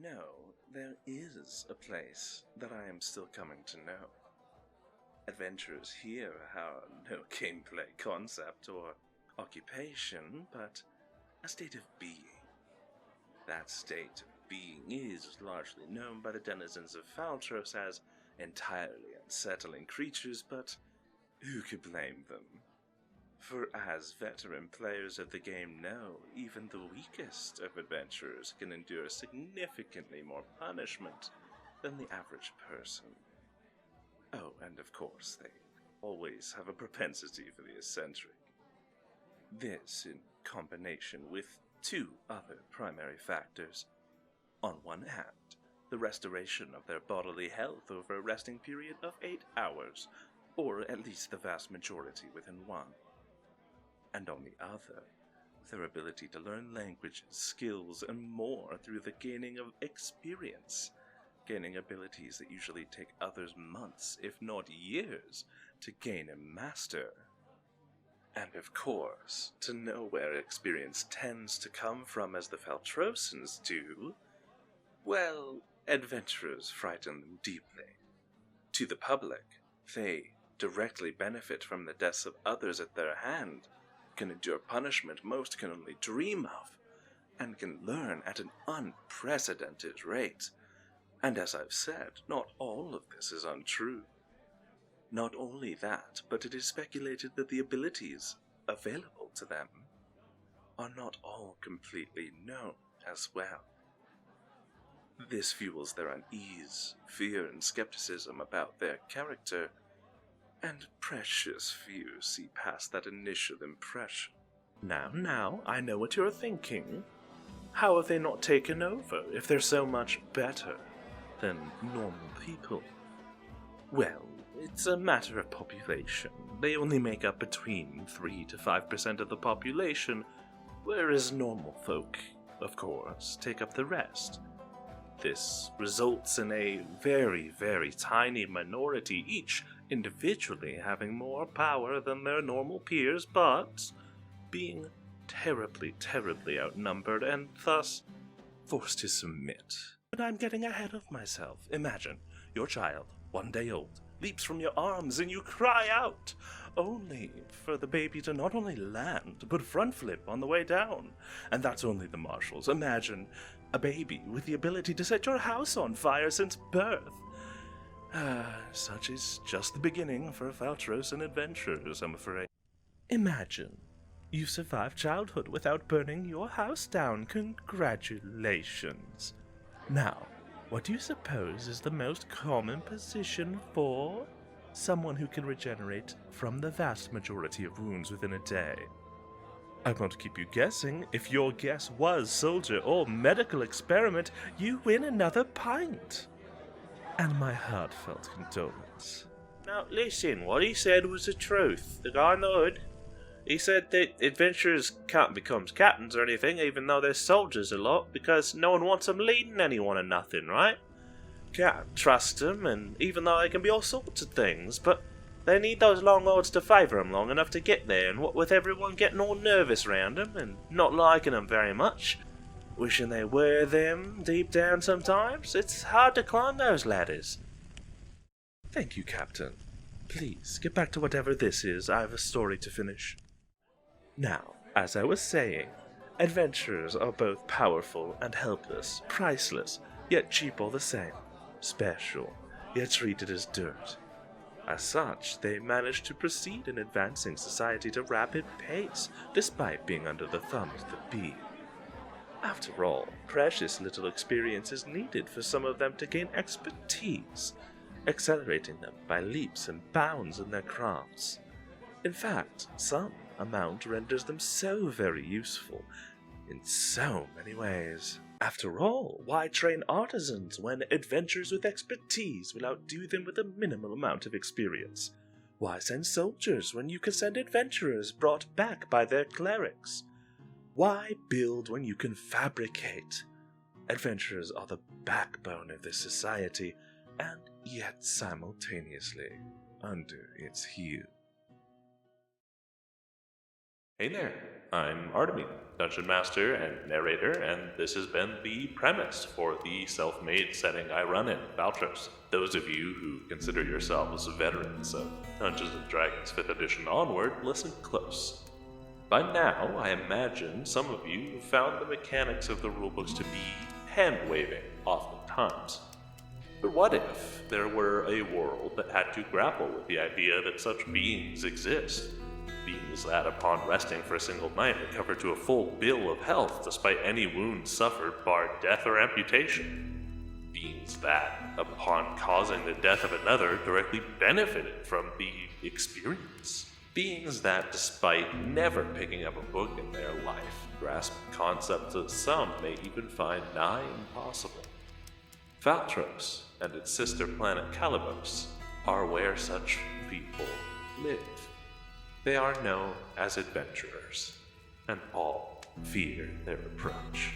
there is a place that I am still coming to know. Adventurers here have no gameplay concept or occupation, but a state of being. That state of being is largely known by the denizens of Faltros as entirely unsettling creatures, but who could blame them? For as veteran players of the game know, even the weakest of adventurers can endure significantly more punishment than the average person. Oh, and of course, they always have a propensity for the eccentric. This, in combination with two other primary factors. On one hand, the restoration of their bodily health over a resting period of 8 hours, or at least the vast majority within one. And on the other, their ability to learn languages, skills, and more through the gaining of experience, gaining abilities that usually take others months, if not years, to gain and master. And of course, to know where experience tends to come from as the Faltrosans do, well, adventurers frighten them deeply. To the public, they directly benefit from the deaths of others at their hand, can endure punishment most can only dream of, and can learn at an unprecedented rate. And as I've said, not all of this is untrue. Not only that, but it is speculated that the abilities available to them are not all completely known as well. This fuels their unease, fear, and skepticism about their character, and precious few see past that initial impression. Now, I know what you're thinking. How have they not taken over if they're so much better than normal people? Well, it's a matter of population. They only make up between 3 to 5% of the population, whereas normal folk, of course, take up the rest. This results in a very, very tiny minority, each individually having more power than their normal peers, but being terribly, terribly outnumbered and thus forced to submit. But I'm getting ahead of myself. Imagine your child, 1 day old, leaps from your arms and you cry out, only for the baby to not only land, but front flip on the way down. And that's only the marshals. Imagine a baby with the ability to set your house on fire since birth. Such is just the beginning for Faltros and adventurers, I'm afraid. Imagine you survived childhood without burning your house down. Congratulations. Now, what do you suppose is the most common position for someone who can regenerate from the vast majority of wounds within a day? I won't keep you guessing. If your guess was soldier or medical experiment, you win another pint. And my heartfelt condolence. Now listen, what he said was the truth. The guy in the hood, he said that adventurers can't become captains or anything, even though they're soldiers a lot, because no one wants them leading anyone or nothing, right? Can't trust them, and even though they can be all sorts of things, but they need those long odds to favour them long enough to get there, and what with everyone getting all nervous round them, and not liking them very much, wishing they were them deep down sometimes, it's hard to climb those ladders. Thank you, Captain. Please, get back to whatever this is. I have a story to finish. Now, as I was saying, adventurers are both powerful and helpless, priceless, yet cheap all the same, special, yet treated as dirt. As such, they managed to proceed in advancing society at a rapid pace, despite being under the thumb of the bee. After all, precious little experience is needed for some of them to gain expertise, accelerating them by leaps and bounds in their crafts. In fact, some amount renders them so very useful in so many ways. After all, why train artisans when adventurers with expertise will outdo them with a minimal amount of experience? Why send soldiers when you can send adventurers brought back by their clerics? Why build when you can fabricate? Adventurers are the backbone of this society, and yet simultaneously under its heel. Hey there, I'm Artemy, Dungeon Master and Narrator, and this has been the premise for the self-made setting I run in, Faltros. Those of you who consider yourselves veterans of Dungeons & Dragons 5th Edition onward, listen close. By now, I imagine some of you have found the mechanics of the rulebooks to be hand-waving, oftentimes. But what if there were a world that had to grapple with the idea that such beings exist? Beings that, upon resting for a single night, recover to a full bill of health despite any wounds suffered, bar death or amputation. Beings that, upon causing the death of another, directly benefited from the experience. Beings that, despite never picking up a book in their life, grasp concepts that some may even find nigh impossible. Faltros and its sister planet Calibos are where such people live. They are known as adventurers, and all fear their approach.